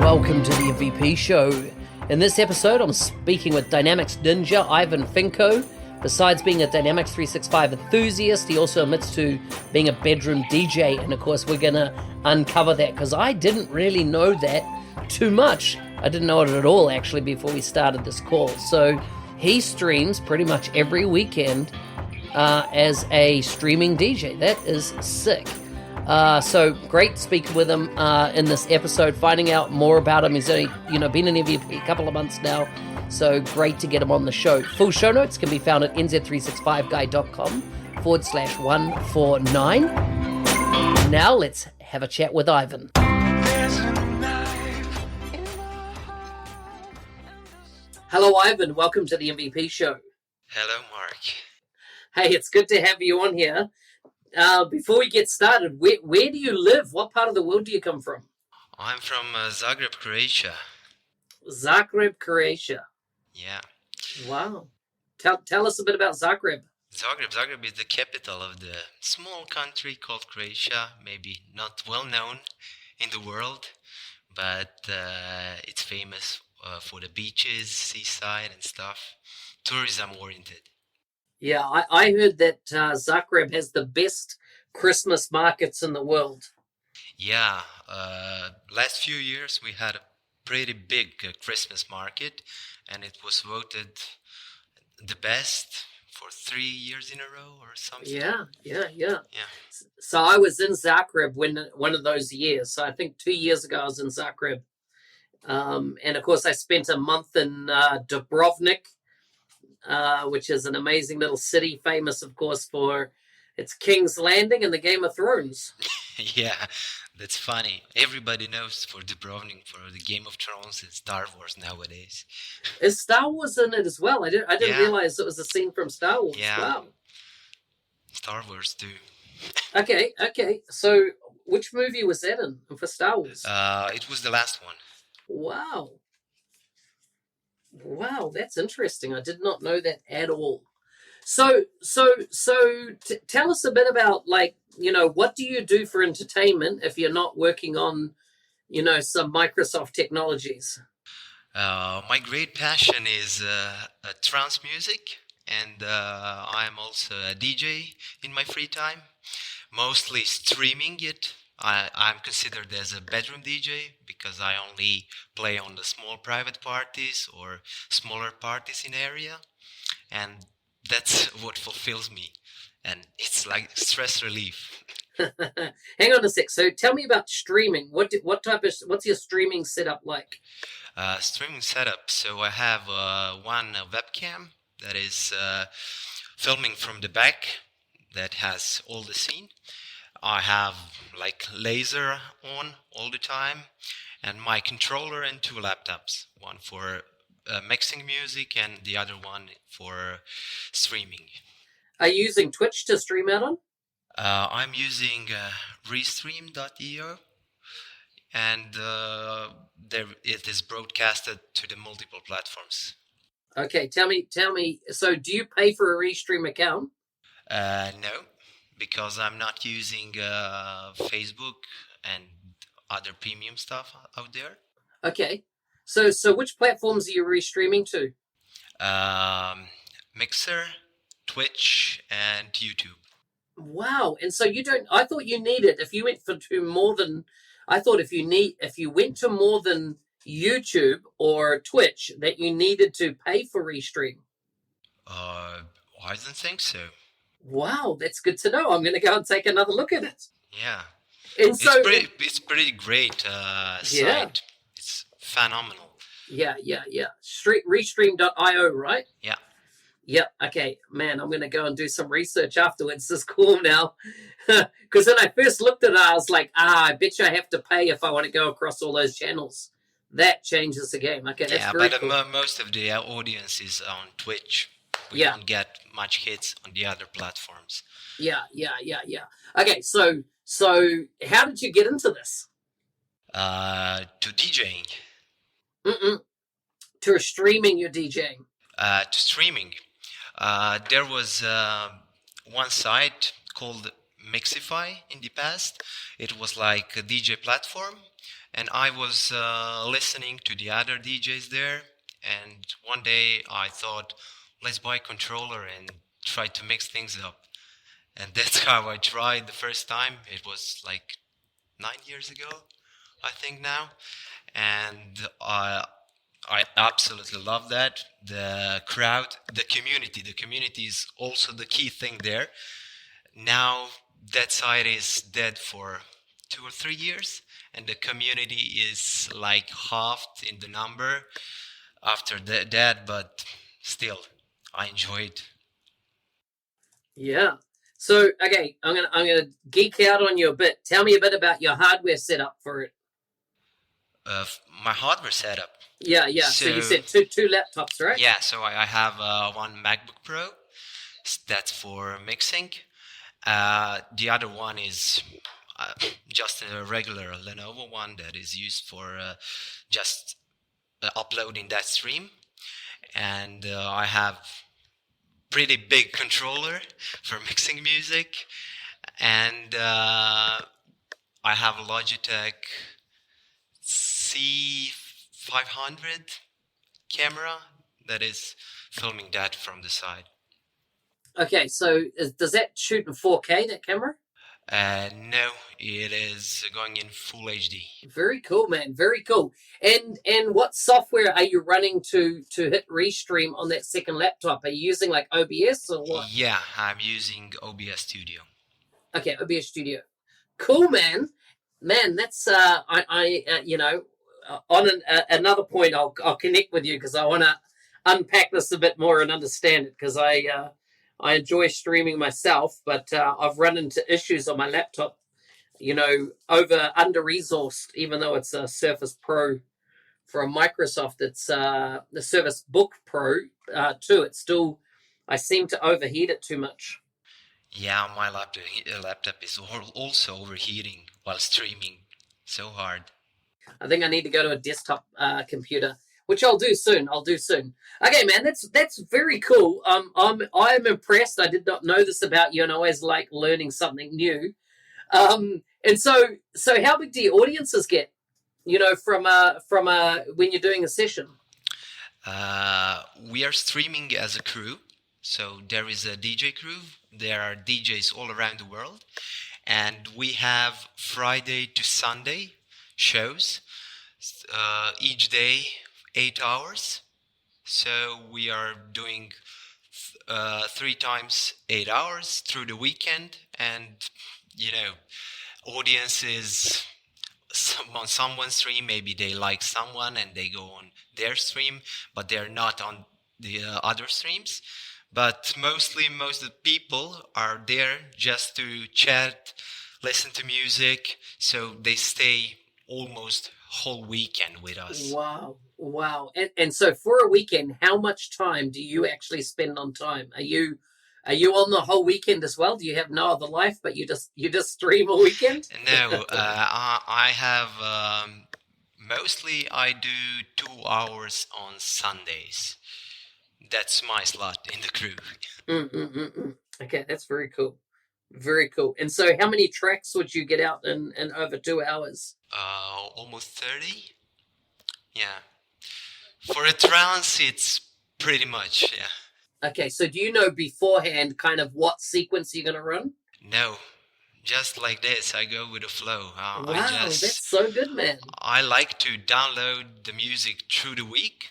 welcome to the MVP Show. In this episode, I'm speaking with Dynamics Ninja Ivan Ficko. Besides being a Dynamics 365 enthusiast, he also admits to being a bedroom DJ, and of course we're going to uncover that, because I didn't really know that too much. I didn't know it at all, actually, before we started this call. So he streams pretty much every weekend as a streaming DJ. That is sick. So great speaking with him in this episode, finding out more about him. He's only, been an MVP a couple of months now, so great to get him on the show. Full show notes can be found at nz365guy.com/149. Now let's have a chat with Ivan. Hello, Ivan. Welcome to the MVP Show. Hello, Mark. Hey, it's good to have you on here. Before we get started, where do you live? What part of the world do you come from? I'm from Zagreb, Croatia. Zagreb, Croatia. Yeah. Wow. Tell us a bit about Zagreb. Zagreb is the capital of the small country called Croatia. Maybe not well known in the world, but it's famous for the beaches, seaside and stuff. Tourism oriented. Yeah, I heard that Zagreb has the best Christmas markets in the world. Yeah, last few years we had a pretty big Christmas market, and it was voted the best for 3 years in a row or something. Yeah. So I was in Zagreb one of those years. So I think 2 years ago I was in Zagreb. And of course I spent a month in Dubrovnik, which is an amazing little city, famous, of course, for its King's Landing and the Game of Thrones. Yeah, that's funny. Everybody knows for Dubrovnik, for the Game of Thrones and Star Wars nowadays. Is Star Wars in it as well? I didn't realize it was a scene from Star Wars. Yeah. Wow. Star Wars too. Okay. So which movie was that in for Star Wars? It was the last one. Wow, that's interesting. I did not know that at all. So tell us a bit about, what do you do for entertainment if you're not working on, some Microsoft technologies? My great passion is trance music, and I'm also a DJ in my free time, mostly streaming it. I'm considered as a bedroom DJ because I only play on the small private parties or smaller parties in area, and that's what fulfills me, and it's like stress relief. Hang on a sec. So tell me about streaming. What's your streaming setup like? Streaming setup. So I have one webcam that is filming from the back that has all the scene. I have laser on all the time, and my controller and 2 laptops, one for mixing music and the other one for streaming. Are you using Twitch to stream out on? I'm using restream.io, and it is broadcasted to the multiple platforms. Okay, tell me. So, do you pay for a Restream account? No, because I'm not using Facebook and other premium stuff out there. Okay, so which platforms are you restreaming to? Mixer, Twitch, and YouTube. Wow, and so you don't. I thought you needed, if you went to more than. I thought if you went to more than YouTube or Twitch, that you needed to pay for Restream. I don't think so. Wow, that's good to know. I'm going to go and take another look at it. Yeah, and so it's pretty great site. It's phenomenal. Yeah. Restream.io, right? Yeah. Yep. Okay, man, I'm going to go and do some research afterwards. This is cool now. Because when I first looked at it, I was like, I bet you I have to pay if I want to go across all those channels. That changes the game. Okay, that's very cool. Most of the audience is on Twitch. We don't get much hits on the other platforms. Yeah. Okay, so how did you get into this? To DJing. To streaming your DJing. To streaming. There was one site called Mixify in the past. It was like a DJ platform, And I was listening to the other DJs there, and one day I thought, let's buy a controller and try to mix things up. And that's how I tried the first time. It was like 9 years ago, I think now. And I absolutely love that. The crowd, the community is also the key thing there. Now that side is dead for 2 or 3 years, and the community is like halved in the number after that, but still, I enjoy it. Yeah. So okay, I'm gonna geek out on you a bit. Tell me a bit about your hardware setup for it. My hardware setup. Yeah, yeah. So you So said two laptops, right? yeah, so I have one MacBook Pro. That's for mixing. The other one is just a regular Lenovo one that is used for just uploading that stream. And I have pretty big controller for mixing music. And I have a Logitech C500 camera that is filming that from the side. Okay, so does that shoot in 4K, that camera? No, it is going in full HD. Very cool, man. Very cool. And what software are you running to hit restream on that second laptop? Are you using like OBS or what? Yeah, I'm using OBS Studio. Okay, OBS Studio. Cool, man. Man, that's you know, on another point, I'll connect with you because I want to unpack this a bit more and understand it because I enjoy streaming myself, but I've run into issues on my laptop. You know, under resourced, even though it's a Surface Pro from Microsoft, it's the Surface Book Pro too. It's still, I seem to overheat it too much. Yeah, my laptop is also overheating while streaming so hard. I think I need to go to a desktop computer, which I'll do soon. Okay, man, that's very cool. I'm impressed. I did not know this about you, and I always like learning something new. And so how big do your audiences get? You know, from when you're doing a session. We are streaming as a crew, so there is a DJ crew. There are DJs all around the world, and we have Friday to Sunday shows. Each day 8 hours. So we are doing 3 times 8 hours through the weekend, and you know, audiences on someone's stream, maybe they like someone and they go on their stream, but they're not on the other streams. But mostly, most of the people are there just to chat, listen to music, so they stay almost whole weekend with us. Wow, wow. And so for a weekend, how much time do you actually spend on time? Are you on the whole weekend as well? Do you have no other life, but you just stream all weekend? No, I have mostly I do 2 hours on Sundays. That's my slot in the crew. Okay, that's very cool. Very cool. And so, how many tracks would you get out in over 2 hours? Almost 30. Yeah. For a trance, it's pretty much, yeah. Okay, so do you know beforehand kind of what sequence you're going to run? No, just like this, I go with the flow. Wow, that's so good, man. I like to download the music through the week.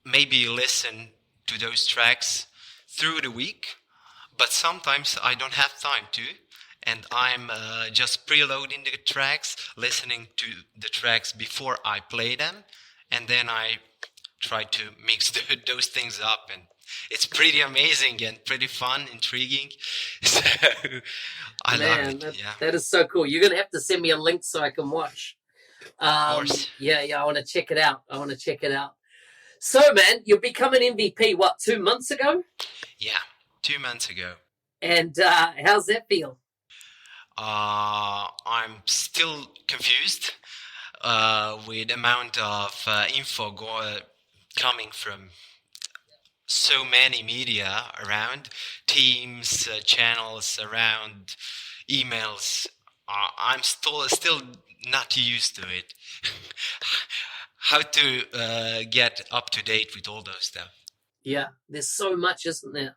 Maybe listen to those tracks through the week, but sometimes I don't have time to, and I'm just preloading the tracks, listening to the tracks before I play them, and then I try to mix those things up, and it's pretty amazing and pretty fun, intriguing. So I love it. That is so cool. You're gonna have to send me a link so I can watch. Of course. Yeah, I want to check it out. So, man, you become an MVP, what, 2 months ago? Yeah, 2 months ago. And how's that feel? I'm still confused with the amount of info coming from so many media around, teams, channels around, emails. I'm still not used to it. How to get up to date with all those stuff. Yeah, there's so much, isn't there?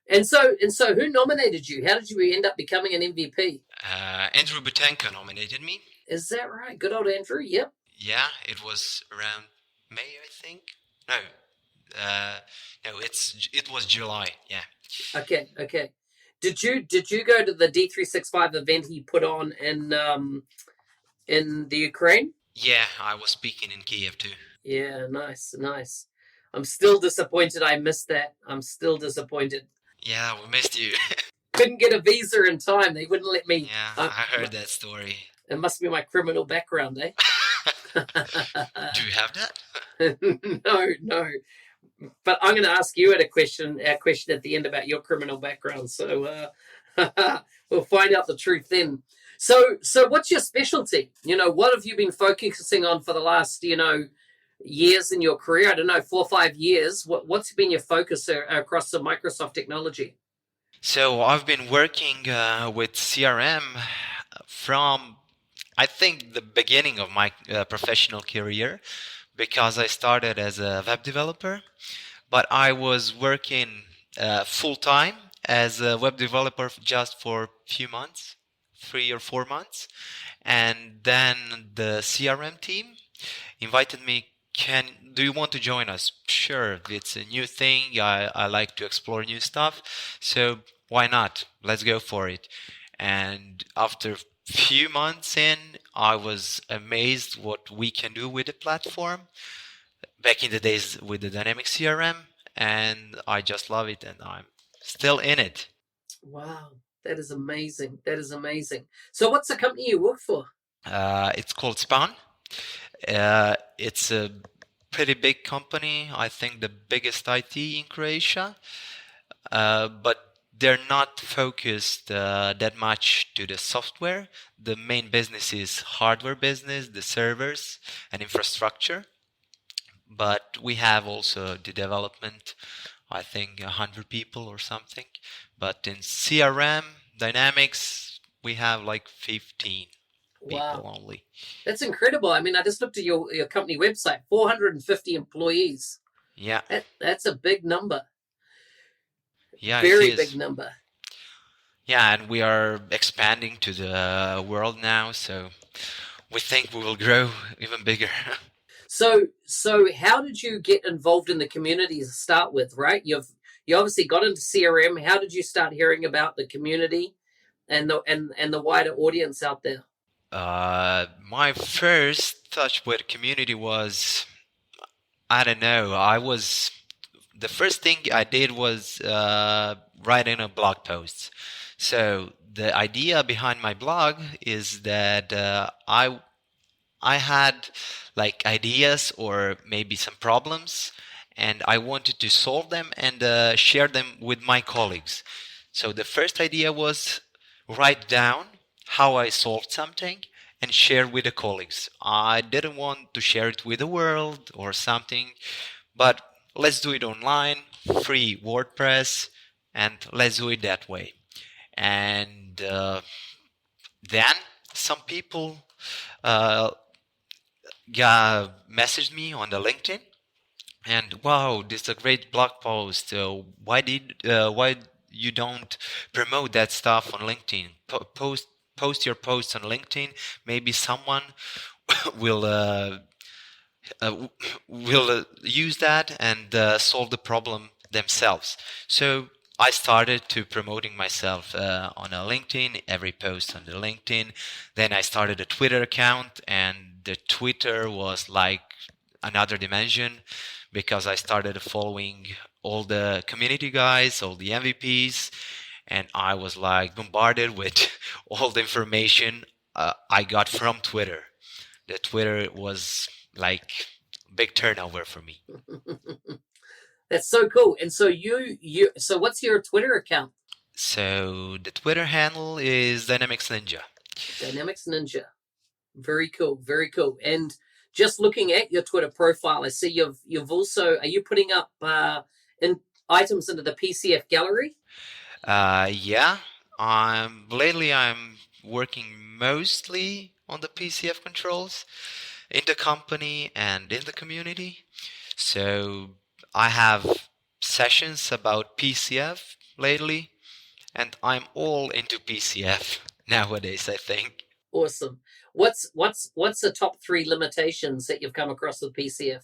And so, who nominated you? How did you end up becoming an MVP? Andrew Butenko nominated me. Is that right? Good old Andrew. Yep. Yeah, it was around May, I think. No, no, it was July. Yeah. Okay. Did you go to the D365 event he put on in the Ukraine? Yeah, I was speaking in Kiev too. Yeah, nice. I'm still disappointed I missed that. I'm still disappointed. Yeah, we missed you. Couldn't get a visa in time. They wouldn't let me. Yeah, I heard that story. It must be my criminal background, eh? Do you have that? No. But I'm going to ask you a question at the end about your criminal background. So we'll find out the truth then. So what's your specialty? What have you been focusing on for the last, years in your career? I don't know, 4 or 5 years. What's been your focus across the Microsoft technology? So I've been working with CRM from, I think, the beginning of my professional career, because I started as a web developer, but I was working full time as a web developer just for a few months, 3 or 4 months. And then the CRM team invited me, do you want to join us? Sure, it's a new thing. I like to explore new stuff. So why not? Let's go for it. And after few months in, I was amazed what we can do with the platform. Back in the days with the Dynamics CRM, and I just love it, and I'm still in it. Wow, that is amazing. So what's the company you work for? It's called Spawn. It's a pretty big company. I think the biggest IT in Croatia. But they're not focused that much to the software. The main business is hardware business, the servers and infrastructure. But we have also the development, I think 100 people or something. But in CRM, Dynamics, we have like 15 people only. That's incredible. I mean, I just looked at your company website, 450 employees. Yeah. That's a big number. Yeah, very big number. Yeah, and we are expanding to the world now, so we think we will grow even bigger. So how did you get involved in the community to start with, right? You obviously got into CRM. How did you start hearing about the community and the wider audience out there? My first touch with community was, I don't know, the first thing I did was writing a blog post. So the idea behind my blog is that I had like ideas or maybe some problems, and I wanted to solve them and share them with my colleagues. So the first idea was write down how I solved something and share with the colleagues. I didn't want to share it with the world or something, but let's do it online, free WordPress, and let's do it that way. And then some people messaged me on the LinkedIn, and wow, this is a great blog post. Why you don't promote that stuff on LinkedIn? Post your posts on LinkedIn. Maybe someone will use that and solve the problem themselves. So I started to promoting myself on a LinkedIn, every post on the LinkedIn. Then I started a Twitter account, and the Twitter was like another dimension, because I started following all the community guys, all the MVPs, and I was like bombarded with all the information I got from Twitter. The Twitter was like big turnover for me. That's so cool. And so so what's your Twitter account? So the Twitter handle is Dynamics Ninja. Dynamics Ninja. Very cool. And just looking at your Twitter profile, I see you've also, are you putting up in items into the PCF gallery? Yeah. Lately I'm working mostly on the PCF controls in the company and in the community. So I have sessions about PCF lately, and I'm all into PCF nowadays, I think. Awesome. What's the top three limitations that you've come across with PCF?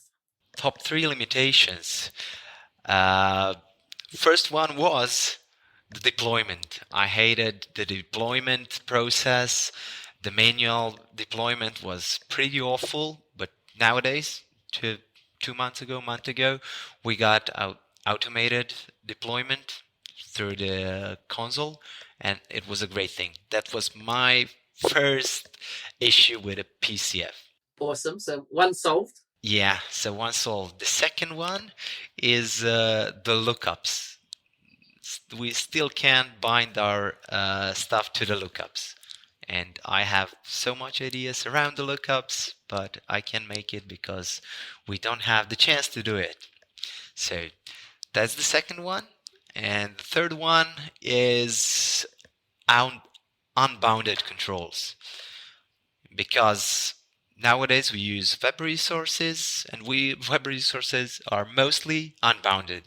Top three limitations. Uh, First one was the deployment. I hated the deployment process. The manual deployment was pretty awful, but nowadays, month ago, we got automated deployment through the console, and it was a great thing. That was my first issue with a PCF. Awesome. So one solved. Yeah, so one solved. The second one is the lookups. We still can't bind our stuff to the lookups. And I have so much ideas around the lookups, but I can't make it because we don't have the chance to do it. So that's the second one. And the third one is unbounded controls. Because nowadays we use web resources, and web resources are mostly unbounded,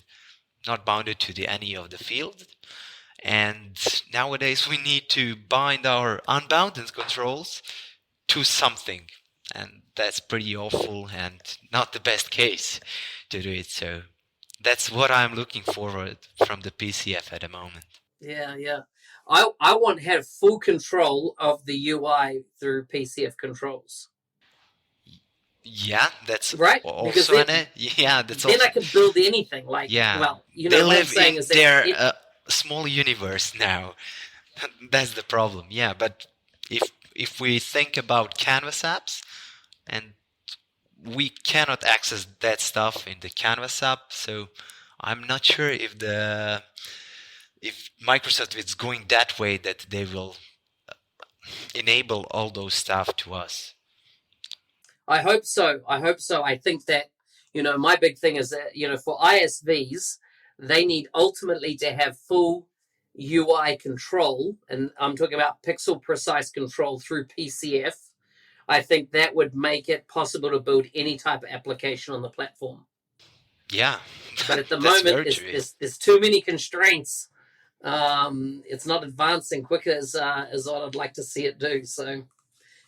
not bounded to any of the field. And nowadays we need to bind our unbounded controls to something, and that's pretty awful and not the best case to do it. So that's what I'm looking forward from the PCF at the moment. Yeah, yeah. I want to have full control of the UI through PCF controls. Yeah, that's right. Also then I can build anything. Like, yeah, well, you they know what I'm live saying in is their small universe now. That's the problem. Yeah, but if we think about Canvas apps, and we cannot access that stuff in the Canvas app, so I'm not sure if Microsoft is going that way, that they will enable all those stuff to us. I hope so. I think that, my big thing is that, for ISVs, they need ultimately to have full UI control, and I'm talking about pixel precise control through PCF. I think that would make it possible to build any type of application on the platform. Yeah. But at the moment, there's too many constraints. It's not advancing quicker as what I'd like to see it do. So,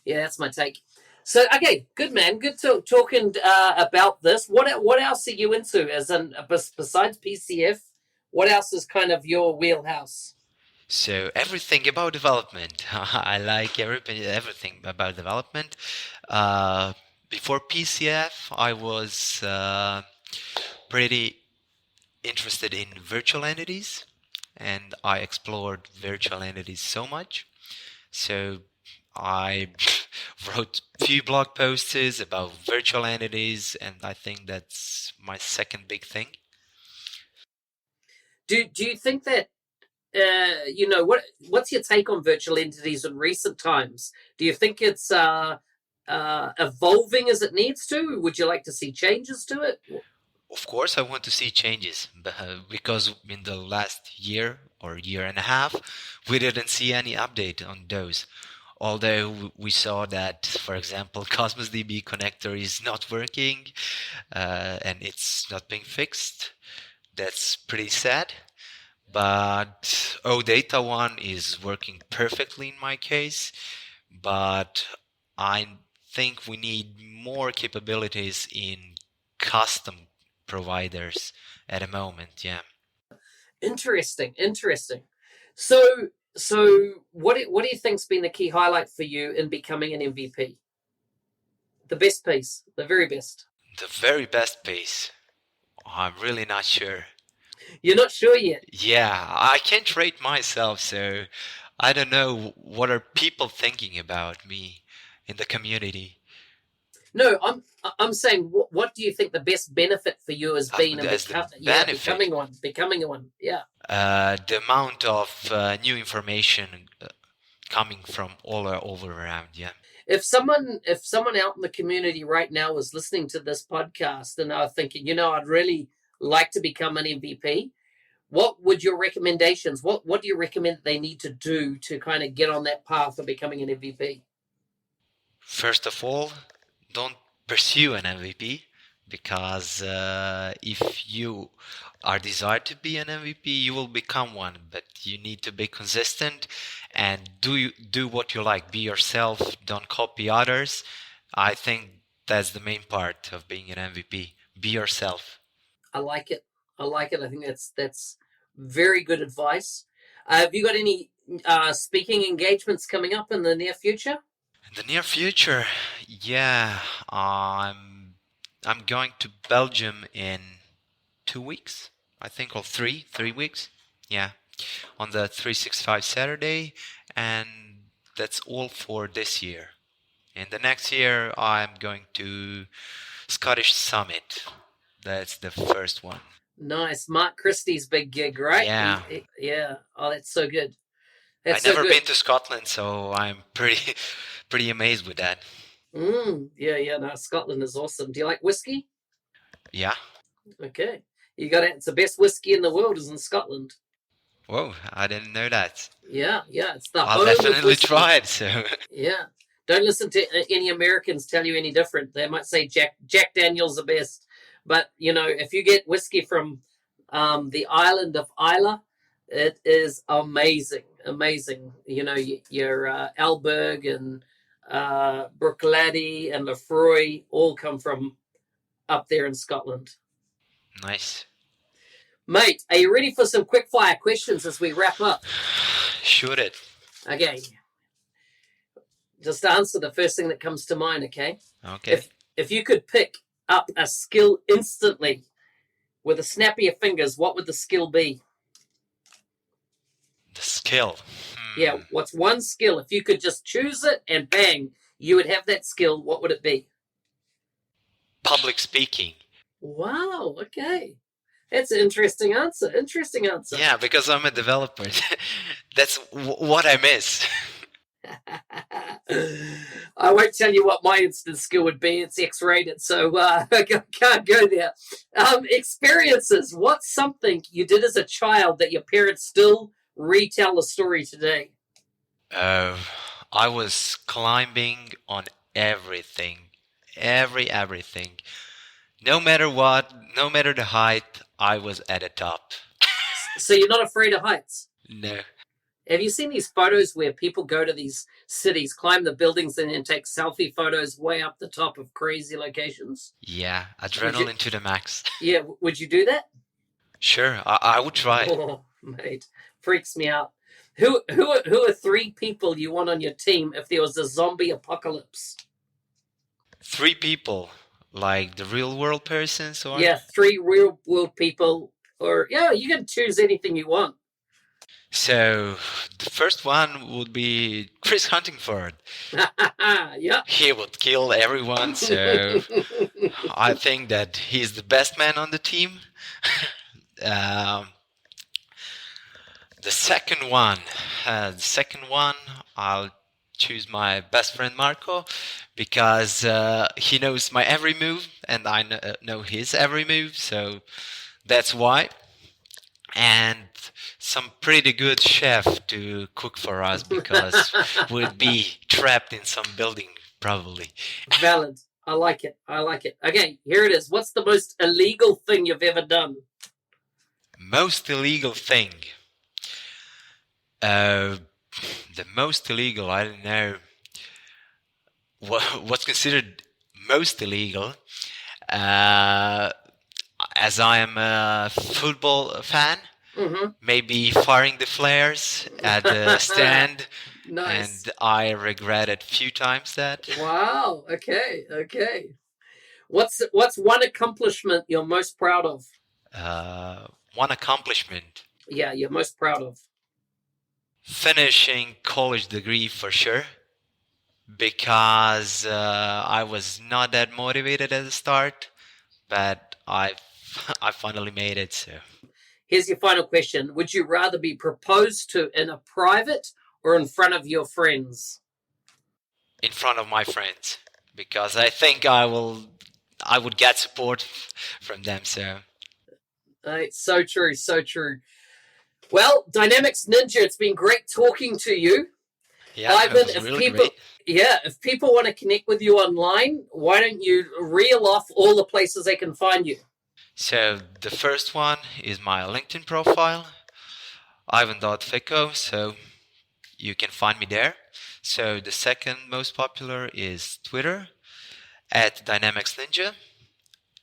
yeah, that's my take. So, okay, good man, good talking about this. What else are you into? As in, besides PCF, what else is kind of your wheelhouse? So everything about development. I like everything about development. Before PCF, I was pretty interested in virtual entities, and I explored virtual entities so much. So I wrote a few blog posts about virtual entities, and I think that's my second big thing. Do you think that what's your take on virtual entities in recent times? Do you think it's evolving as it needs to? Would you like to see changes to it? Of course, I want to see changes, because in the last year or year and a half, we didn't see any update on those. Although we saw that, for example, Cosmos DB connector is not working, and it's not being fixed. That's pretty sad. But OData 1 is working perfectly in my case. But I think we need more capabilities in custom providers at the moment. Yeah. Interesting. So what do you think's been the key highlight for you in becoming an MVP? The best piece, the very best. The very best piece. I'm really not sure. You're not sure yet? Yeah, I can't rate myself, so I don't know what are people thinking about me in the community. No, I'm saying, what do you think the best benefit for you has been in becoming one? Yeah. The amount of new information coming from all over around. Yeah. If someone out in the community right now is listening to this podcast and are thinking, I'd really like to become an MVP, what would your recommendations? What do you recommend they need to do to kind of get on that path of becoming an MVP? First of all, don't pursue an MVP because if you are desired to be an MVP, you will become one. But you need to be consistent and do what you like. Be yourself. Don't copy others. I think that's the main part of being an MVP. Be yourself. I like it. I like it. I think that's very good advice. Have you got any speaking engagements coming up in the near future? In the near future, yeah, I'm going to Belgium in 2 weeks, I think, or 3 weeks. Yeah, on the 365 Saturday, and that's all for this year. And the next year, I'm going to Scottish Summit. That's the first one. Nice. Mark Christie's big gig, right? Yeah. Yeah. Oh, that's so good. I've never been to Scotland, so I'm pretty amazed with that. Yeah. No, Scotland is awesome. Do you like whiskey? Yeah. Okay. It's the best whiskey in the world is in Scotland. Whoa, I didn't know that. Yeah. It's the I'll home of definitely whiskey. try it. So Yeah. Don't listen to any Americans tell you any different. They might say Jack Daniel's the best, but if you get whiskey from the island of Isla, it is amazing. Your Alberg and Bruichladdich and Lefroy all come from up there in Scotland. nice. Mate, are you ready for some quick fire questions as we wrap up? Shoot it. Okay. Just answer the first thing that comes to mind, okay? Okay. If you could pick up a skill instantly with a snap of your fingers, what would the skill be? The skill. Yeah, what's one skill? If you could just choose it and bang, you would have that skill, what would it be? Public speaking. Wow, okay. That's an interesting answer. Yeah, because I'm a developer. That's what I miss. I won't tell you what my instant skill would be. It's X-rated, so I can't go there. Experiences. What's something you did as a child that your parents still retell the story today? I was climbing on everything. Everything. No matter what, no matter the height, I was at the top. So you're not afraid of heights? No. Have you seen these photos where people go to these cities, climb the buildings, and then take selfie photos way up the top of crazy locations? Yeah, adrenaline to the max. Yeah, would you do that? Sure, I would try. Oh, mate, freaks me out. Who are 3 people you want on your team if there was a zombie apocalypse? 3 people, like the real world persons, or? Yeah, 3 real world people, or yeah, you can choose anything you want. So the first one would be Chris Huntingford. Yeah. He would kill everyone, so I think that he's the best man on the team. The second one, I'll choose my best friend Marco because he knows my every move and I know his every move, so that's why. And some pretty good chef to cook for us because we'd be trapped in some building probably. Valid. I like it. Okay, here it is. What's the most illegal thing you've ever done? Most illegal thing? The most illegal, I don't know. What's considered most illegal? As I am a football fan, maybe firing the flares at the stand. Nice. And I regretted a few times that. Wow. Okay. What's one accomplishment you're most proud of? One accomplishment. Yeah, you're most proud of. Finishing college degree for sure. Because I was not that motivated at the start, but I finally made it. So here's your final question: would you rather be proposed to in a private or in front of your friends? In front of my friends, because I think I would get support from them. So it's so true. Well, Dynamics Ninja, it's been great talking to you. Yeah, Ivan, it was if really people, great. yeah, if people want to connect with you online, why don't you reel off all the places they can find you? So the first one is my LinkedIn profile, Ivan.Ficko, so you can find me there. So the second most popular is Twitter at Dynamics Ninja.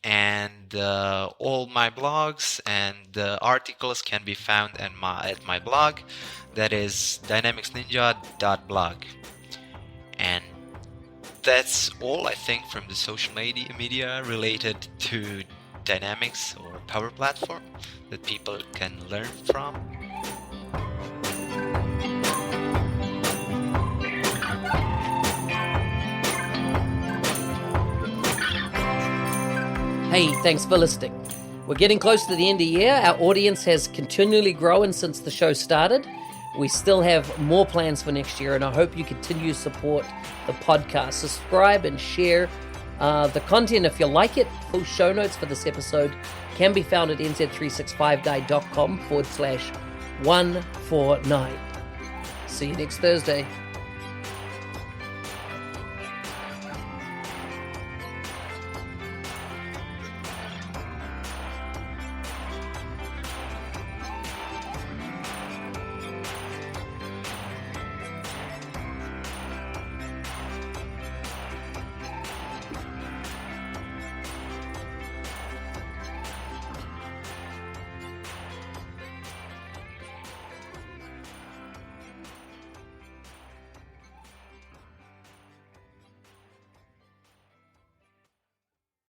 And all my blogs and articles can be found at my blog, that is dynamicsninja.blog. And that's all, I think, from the social media related to Dynamics or Power Platform that people can learn from. Hey, thanks for listening. We're getting close to the end of the year. Our audience has continually grown since the show started. We still have more plans for next year, and I hope you continue to support the podcast. Subscribe and share the content if you like it. Full show notes for this episode can be found at nz365guy.com/149. See you next Thursday.